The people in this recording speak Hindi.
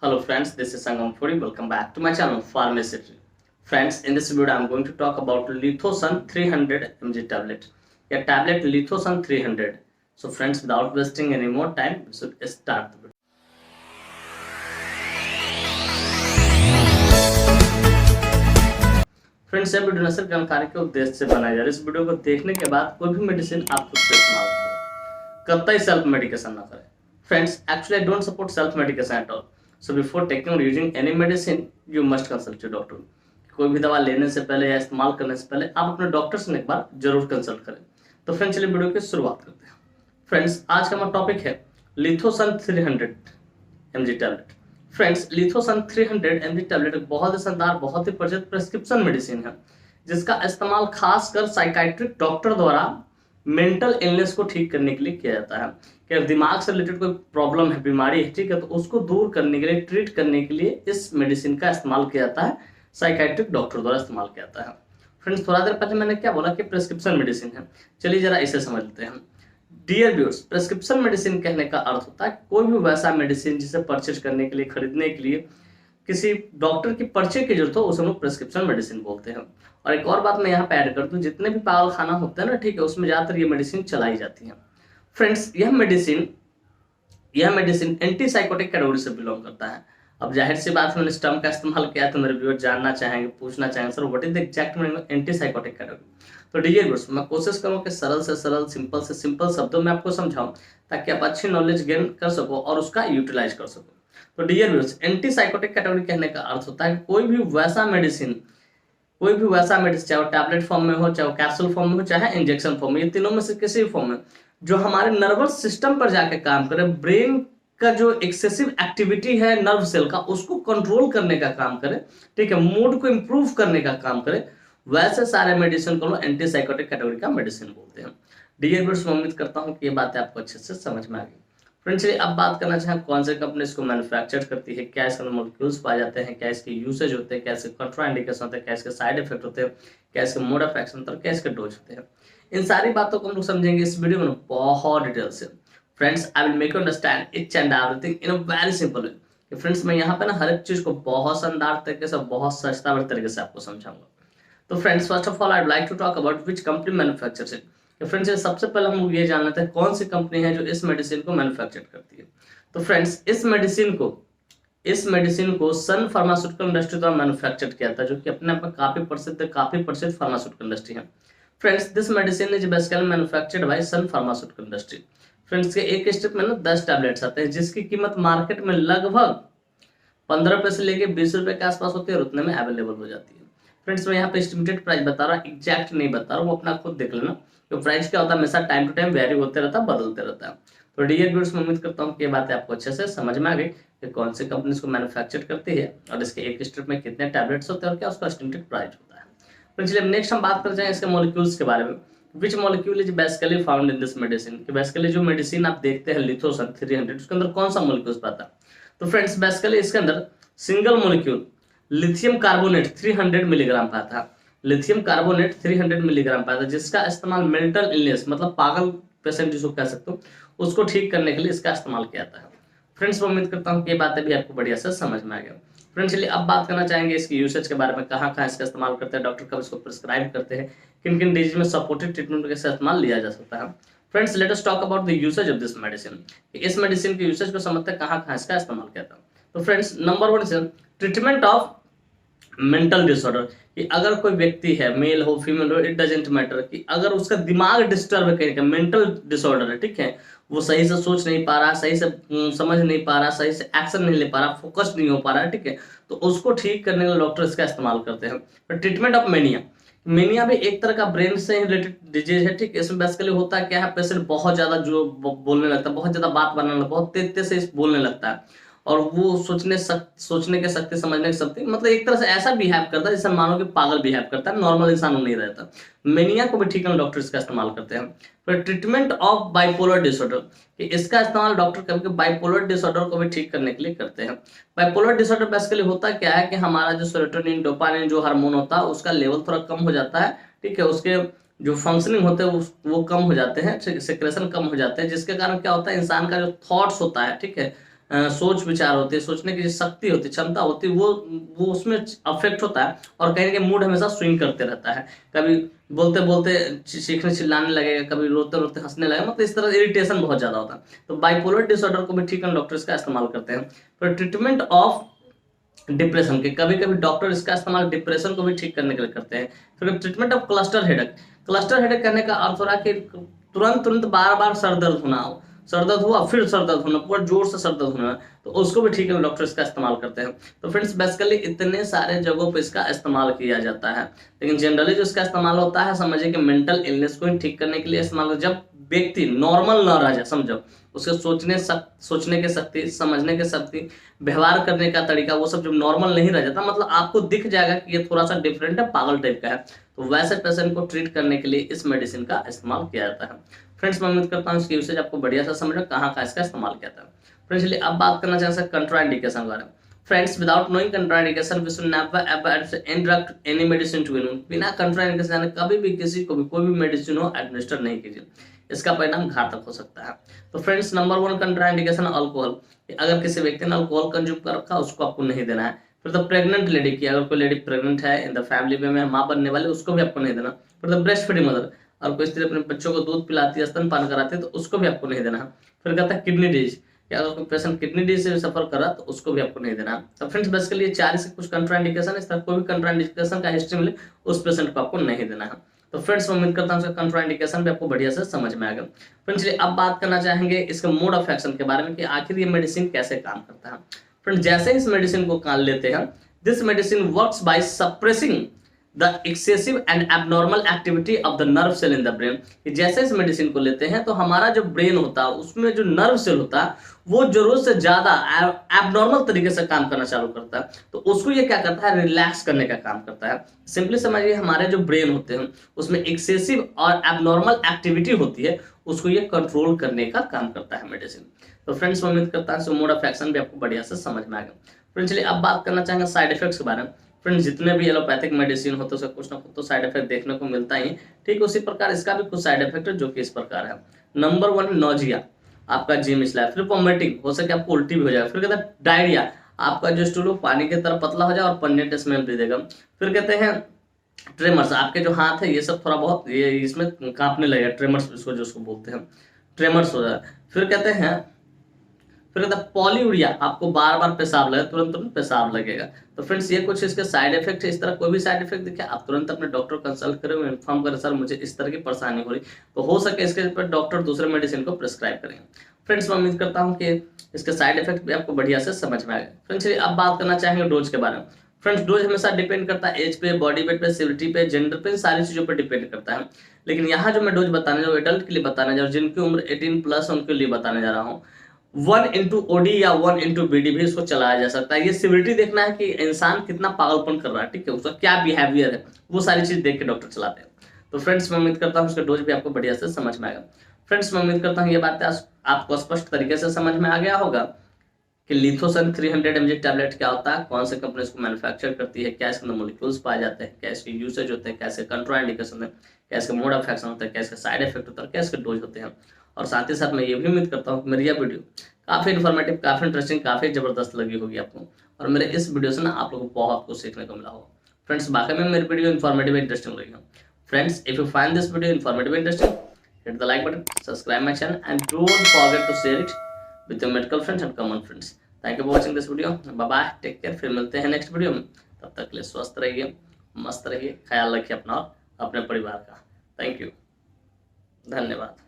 Hello friends, this is Sangam Puri. Welcome back to my channel Pharmacy Tree. Friends, in this video I am going to talk about Lithosan 300 mg tablet. A tablet Lithosan 300. So friends, without wasting any more time, we should start the video. Friends, ये वीडियो नशर जानकारी के उद्देश्य से बनाया जा रहा है। इस वीडियो को देखने के बाद कोई भी मेडिसिन आप खुद से इस्तेमाल करें, कतई सेल्फ मेडिकेशन ना करें। Friends, actually I don't support self medication at all. So before taking और using any medicine you must consult your doctor. कोई भी दवा लेने से पहले या इस्तेमाल करने से पहले आप अपने डॉक्टर से एक बार जरूर कंसल्ट करें। तो फ्रेंड्स, चलिए वीडियो की शुरुआत करते हैं। फ्रेंड्स, आज का हमारा टॉपिक है Lithosun 300 mg tablet. Friends, Lithosun 300 mg tablet एक बहुत ही शानदार, बहुत ही प्रचलित प्रेस्क्रिप्शन मेडिसिन है, जिसका इस्तेमाल खासकर साइकाइट्रिक डॉक्टर द्वारा मेंटल इलनेस को ठीक करने के लिए किया जाता है। कि दिमाग से रिलेटेड कोई प्रॉब्लम है, बीमारी है, ठीक है, तो उसको दूर करने के लिए, ट्रीट करने के लिए इस मेडिसिन का इस्तेमाल किया जाता है, साइकाइट्रिक डॉक्टर द्वारा इस्तेमाल किया जाता है। फ्रेंड्स, थोड़ा देर पहले मैंने क्या बोला कि प्रेस्क्रिप्शन मेडिसिन है। चलिए जरा इसे समझ लेते हैं। डियर व्यूअर्स, प्रेस्क्रिप्शन मेडिसिन कहने का अर्थ होता है कोई भी वैसा मेडिसिन जिसे परचेज करने के लिए, खरीदने के लिए किसी डॉक्टर की पर्चे की जरूरत हो, उसे हम लोग प्रेस्क्रिप्शन मेडिसिन बोलते हैं। और एक और बात मैं यहाँ पे ऐड कर दूं, जितने भी पागल खाना होते हैं ना, ठीक है, उसमें ज्यादातर ये मेडिसिन चलाई जाती है। फ्रेंड्स, यह मेडिसिन एंटीसाइकोटिक कैटेगरी से बिलोंग करता है। अब जाहिर सी बात है, मैंने इस टर्म का इस्तेमाल किया तो मेरे व्यूअर जानना चाहेंगे, पूछना चाहेंगे, sir what is the exact meaning of antipsychotic category. तो डियर व्यूअर्स, मैं कोशिश करूँ कि सरल से सरल, सिंपल से सिंपल शब्दों में आपको समझाऊं, ताकि आप अच्छी नॉलेज गेन कर सको और उसका यूटिलाइज कर सको। तो डियर व्यूअर्स, एंटीसाइकोटिक कैटेगरी कहने का अर्थ होता है कोई भी वैसा मेडिसिन, चाहे वो टैबलेट फॉर्म में हो, चाहे वो कैप्सूल फॉर्म में हो, चाहे इंजेक्शन फॉर्म में, ये तीनों में से किसी भी फॉर्म में, जो हमारे नर्वस सिस्टम पर जाके काम करे, ब्रेन का जो एक्सेसिव एक्टिविटी है नर्व सेल का, उसको कंट्रोल करने का काम करे, ठीक है, मूड को इंप्रूव करने का काम करे, वैसे सारे मेडिसिन को एंटीसाइकोटिक कैटेगरी का मेडिसिन बोलते हैं। डियर व्यूअर्स, मैं उम्मीद करता हूँ कि ये बातें आपको अच्छे से समझ में आ गई। फ्रेंड्स, चलिए अब बात करना चाहें कौन से कंपनी इसको मैन्युफैक्चर करती है, क्या इसके अंदर मॉलिक्यूल्स पाए जाते हैं, क्या इसके यूसेज होते हैं, क्या इसके कंट्राइंडिकेशन होते हैं, क्या इसके साइड इफेक्ट होते हैं, क्या इसके मोड ऑफ एक्शन होता है, क्या इसके डोज होते हैं। इन सारी बातों को हम लोग समझेंगे इस वीडियो में बहुत डिटेल से। Friends, I will make you understand each and everything in a very simple way. Friends, मैं यहाँ पे ना हर एक चीज को बहुत शानदार तरीके से, बहुत सस्ता तरीके से आपको समझाऊंगा। तो friends, first of all I would like to talk about which company manufactures it. Friends, सबसे पहले हम लोग ये जान लेते हैं कौन सी कंपनी है जो इस मेडिसिन को मैन्युफैक्चर करती है। तो फ्रेंड्स, इस मेडिसिन को सन फार्मास्यूटिकल इंडस्ट्री द्वारा मैन्युफैक्चर किया था, जो कि अपने आप में काफी प्रसिद्ध फार्मास्यूटिकल इंडस्ट्री है। Friends, this medicine is basically manufactured by Sun pharmaceutical industry. Friends, के एक स्ट्रिप में ना 10 टैबलेट्स आते हैं, जिसकी कीमत मार्केट में लगभग 15 रुपए से लेके 20 रुपए के आसपास होती है और उतने में अवेलेबल हो जाती है। फ्रेंड्स, मैं यहाँ पे एस्टिमेटेड प्राइस बता रहा हूँ, एग्जैक्ट नहीं बता रहा हूँ, वो अपना खुद देख लेना। तो प्राइस क्या होता है, हमेशा टाइम टू टाइम वेरी होते रहता है, बदलते रहता है। तो डियर व्यूअर्स, मैं उम्मीद करता हूँ कि ये बातें आपको अच्छे से समझ में आ गई कि कौन सी कंपनी इसको मैन्युफैक्चर करती है और इसके एक स्ट्रिप में कितने टैबलेट्स होते हैं और क्या उसका एस्टिमेटेड प्राइस होता है। तो चलिए नेक्स्ट हम बात कर जाएं इसके मॉलिक्यूल्स के बारे में। Which molecule is basically found in this medicine. Basically जो मेडिसिन आप देखते हैं लिथोसन 300, उसके अंदर कौन सा मॉलिक्यूल्स पाता है। तो फ्रेंड्स, बेसिकली इसके अंदर single molecule lithium carbonate 300 milligram पाता है। लिथियम कार्बोनेट 300 मिलीग्राम पाता है, जिसका इस्तेमाल मेंटल इलनेस, मतलब पागल पेशेंट जिसको कह सकते हो, उसको ठीक करने के लिए इसका इस्तेमाल किया जाता है। फ्रेंड्स, मैं उम्मीद करता हूँ कि ये बातें भी आपको बढ़िया से समझ में आ गया। फ्रेंड्स, चलिए अब बात करना चाहेंगे इसकी यूसेज के बारे में, कहाँ कहाँ इसका इस्तेमाल करते हैं, डॉक्टर कब इसको प्रिस्क्राइब करते हैं, किन किन डिजीज में सपोर्टिव ट्रीटमेंट के इस्तेमाल लिया जा सकता है। Friends, let us talk about the usage of this medicine. इस मेडिसिन के यूसेज को समझते हैं, कहाँ कहाँ इसका इस्तेमाल किया था। तो friends, number 1 is treatment of mental disorder. कि अगर कोई व्यक्ति है, मेल हो फीमेल हो, इट डजेंट मैटर, कि अगर उसका दिमाग डिस्टर्ब है, कहीं का मेंटल डिसऑर्डर है, ठीक है, वो सही से सोच नहीं पा रहा, सही से समझ नहीं पा रहा, सही से एक्शन नहीं ले पा रहा, फोकस नहीं हो पा रहा है, ठीक है, तो उसको ठीक करने के लिए डॉक्टर इसका इस्तेमाल करते हैं। ट्रीटमेंट ऑफ मेनिया भी एक तरह का ब्रेन से रिलेटेड डिजीज है, ठीक है। इसमें बेसिकली होता क्या है, पेशेंट बहुत ज्यादा जो बोलने लगता है, बहुत ज्यादा बात बनाने लगता है, बहुत तेज से बोलने लगता है, और वो सोचने के शक्ति, समझने की शक्ति, मतलब एक तरह से ऐसा बिहेव करता है जैसे मानो कि पागल बिहेव करता है, नॉर्मल इंसान नहीं रहता। मेनिया को भी ठीक करने डॉक्टर इसका इस्तेमाल करते हैं। फिर ट्रीटमेंट ऑफ बाइपोलर डिसऑर्डर, कि इसका इस्तेमाल डॉक्टर कभी बाइपोलर डिसऑर्डर को भी ठीक करने के लिए करते हैं। बाइपोलर डिसऑर्डर बेसिकली होता क्या है कि हमारा जो सेरोटोनिन, डोपामिन जो हार्मोन होता है, उसका लेवल थोड़ा कम हो जाता है, ठीक है, उसके जो फंक्शनिंग होते हैं वो कम हो जाते हैं, सेक्रेशन कम हो जाते हैं, जिसके कारण क्या होता है, इंसान का जो थॉट्स होता है, ठीक है, सोच विचार होती है, सोचने की जो शक्ति होती है, क्षमता होती है, वो उसमें अफेक्ट होता है और कहीं ना कहीं मूड हमेशा स्विंग करते रहता है। कभी बोलते बोलते चीखने चिल्लाने लगेगा, कभी रोते रोते हंसने लगेगा, मतलब इस तरह इरिटेशन बहुत ज्यादा होता है। तो बाइपोलर डिसऑर्डर को भी ठीक करने डॉक्टर इसका इस्तेमाल करते हैं। फिर ट्रीटमेंट ऑफ डिप्रेशन के कभी कभी डॉक्टर इसका इस्तेमाल डिप्रेशन को भी ठीक करने के लिए करते हैं। फिर treatment of cluster headache, cluster headache करने का अर्थ हो रहा है कि तुरंत तुरंत बार बार सर दर्द होना हो, सर दर्द हुआ फिर सर दर्द होना, पूरा जोर से सर दर्द होना, तो उसको भी ठीक करने डॉक्टर इसका इस्तेमाल करते हैं। तो फ्रेंड्स बेसिकली इतने सारे जगहों पर इसका इस्तेमाल किया जाता है, लेकिन जनरली जो इसका इस्तेमाल होता है समझिए कि मेंटल इलनेस को ही ठीक करने के लिए इस्तेमाल, जब व्यक्ति नॉर्मल ना रह जाए, समझो उसके सोचने की शक्ति, समझने की शक्ति, व्यवहार करने का तरीका, वो सब जब नॉर्मल नहीं रह जाता, मतलब आपको दिख जाएगा कि ये थोड़ा सा डिफरेंट है, पागल टाइप का है, तो वैसे पेशेंट को ट्रीट करने के लिए इस मेडिसिन का इस्तेमाल किया जाता है। फ्रेंड्स मैं उम्मीद करता हूँ इसकी यूसेज आपको बढ़िया से समझ में कहाँ का इसका इस्तेमाल किया जाता है। फ्रेंड्स चलिए अब बात करना चाहते हैं कंट्राइंडिकेशन के बारे में। Friends without knowing contraindication we should never ever introduct any medicine to anyone, बिना कंट्राइंडिकेशन जाने कभी भी किसी को भी कोई भी मेडिसिन हो एडमिनिस्टर नहीं कीजिए, इसका परिणाम घातक हो सकता है। तो फ्रेंड्स नंबर 1 कंट्राइंडिकेशन अल्कोहल, अगर किसी व्यक्ति ने अल्कोहल कंज्यूम कर रखा उसको आपको नहीं देना है। फिर द प्रेग्नेंट लेडी की, अगर कोई लेडी प्रेग्नेंट है इन द फैमिली में माँ बनने वाले, उसको भी आपको नहीं देना। फिर द ब्रेस्ट फीडिंग मदर, और कोई स्त्री अपने बच्चों को दूध पिलाती है, स्तनपान कराती है, तो उसको भी आपको नहीं देना है। फिर कहता है किडनी डिजीज, अगर कोई पेशेंट किडनी डिजीज से सफर कर रहा तो उसको भी आपको नहीं देना। तो फ्रेंड्स बेसिकली ये 4 से कुछ कंट्राइंडिकेशन, इस तरह कोई भी कंट्राइंडिकेशन का हिस्ट्री मिले उस पेशेंट को आपको नहीं देना है। तो फ्रेंड्स मैं उम्मीद करता हूँ इसका कंट्राइंडिकेशन भी आपको बढ़िया से समझ में आ गया। फ्रेंड्स चलिए अब बात करना चाहेंगे इसके मोड ऑफ एक्शन के बारे में कि आखिर ये मेडिसिन कैसे काम करता है। फ्रेंड्स जैसे इस मेडिसिन को कान लेते हैं, this medicine works by suppressing the excessive and abnormal activity of the nerve cell in the brain, कि जैसे इस मेडिसिन को लेते हैं तो हमारा जो ब्रेन होता है उसमें जो नर्व सेल होता है वो जरूरत से ज्यादा एबनॉर्मल तरीके से काम करना चालू करता है, तो उसको ये क्या करता है, रिलैक्स करने का काम करता है। सिंपली समझिए हमारे जो ब्रेन होते हैं उसमें एक्सेसिव और एबनॉर्मल एक्टिविटी होती है, उसको ये कंट्रोल करने का काम करता है मेडिसिन। तो फ्रेंड्स मैं उम्मीद करता हूँ मोड ऑफ एक्शन भी आपको बढ़िया से समझ में आ गया। फ्रेंड्स चलिए अब बात करना चाहेंगे साइड इफेक्ट्स के बारे में। फ्रेंड्स जितने भी एलोपैथिक मेडिसिन होते हैं उसका कुछ ना कुछ तो साइड इफेक्ट देखने को मिलता ही, ठीक उसी प्रकार इसका भी कुछ साइड इफेक्ट है जो कि इस प्रकार है। नंबर 1 नोजिया, आपका जिम स्लैप, फिर वोमिटिंग, हो सके आपको उल्टी भी हो जाए। फिर कहते हैं डायरिया, आपका जो स्टूल पानी की तरह पतला हो जाए और पंजेंट स्मेल भी देगा। फिर कहते हैं ट्रेमर्स, आपके जो हाथ है ये सब थोड़ा बहुत ये इसमें कांपने लगेगा, ट्रेमर्स इसको जो उसको बोलते हैं, ट्रेमर्स हो जाए। फिर कहते हैं पॉलीयूरिया, आपको बार बार पेशाब लगे, तुरंत तुरंत पेशाब लगेगा। तो फ्रेंड्स ये कुछ इसके साइड इफेक्ट है। इस तरह कोई भी साइड इफेक्ट दिखे आप तुरंत अपने डॉक्टर कंसल्ट करें, इन्फॉर्म करें सर मुझे इस तरह की परेशानी हो रही, तो हो सके इसके ऊपर डॉक्टर दूसरे मेडिसिन को प्रिस्क्राइब करेंगे। फ्रेंड्स मैं उम्मीद करता हूँ कि इसके साइड इफेक्ट भी आपको बढ़िया से समझ में आएगा। फ्रेंड्स अब बात करना चाहेंगे डोज के बारे में। फ्रेंड्स डोज हमेशा डिपेंड करता है एज पे, बॉडी वेट पे, सिविलिटी पे, जेंडर पे, सारी चीजों पर डिपेंड करता है। लेकिन यहाँ जो मैं डोज बताने जा रहा हूँ एडल्ट के लिए बताने जा रहा हूँ, जिनकी उम्र 18+ उनके लिए बताने जा रहा हूँ। 1/OD या 1/BD भी इसको चलाया जा सकता है। ये सिविलिटी देखना है कि इंसान कितना पागलपन कर रहा है, ठीक है, उसका क्या बिहेवियर है, वो सारी चीज देख के डॉक्टर चलाते हैं। तो फ्रेंड्स मैं उम्मीद करता हूँ उसका डोज भी आपको बढ़िया से समझ में आएगा। फ्रेंड्स मैं उम्मीद करता हूँ ये बात आपको स्पष्ट तरीके से समझ में आ गया होगा कि लिथोसन 300 mg टैबलेट क्या होता है, कौन से कंपनी इसको मैन्युफैक्चर करती है, क्या इसके अंदर मॉलिक्यूल्स पाए जाते हैं, क्या इसके यूसेज होते हैं, कैसे कंट्राइंडिकेशन है, क्या इसका मोड ऑफ एक्शन होता है, क्या इसका साइड इफेक्ट होता है, क्या इसके डोज होते हैं। और साथ ही साथ मैं ये भी उम्मीद करता हूँ कि मेरी यह वीडियो काफी इन्फॉर्मेटिव, काफी इंटरेस्टिंग, काफी जबरदस्त लगी होगी आपको, और मेरे इस वीडियो से ना आप लोगों को बहुत कुछ सीखने को मिला होगा। फ्रेंड्स बाकी में मेरी वीडियो इन्फॉर्मेटिव इंटरेस्टिंग लगी हो। Friends if you find this video informative interesting, hit the like button, subscribe my channel and don't forget to share it with your medical friends and common friends. Thank you for watching this video. Bye bye, take care, फिर मिलते हैं नेक्स्ट वीडियो में। तब तक के लिए स्वस्थ रहिए, मस्त रहिए, ख्याल रखिए अपना और अपने परिवार का। थैंक यू, धन्यवाद।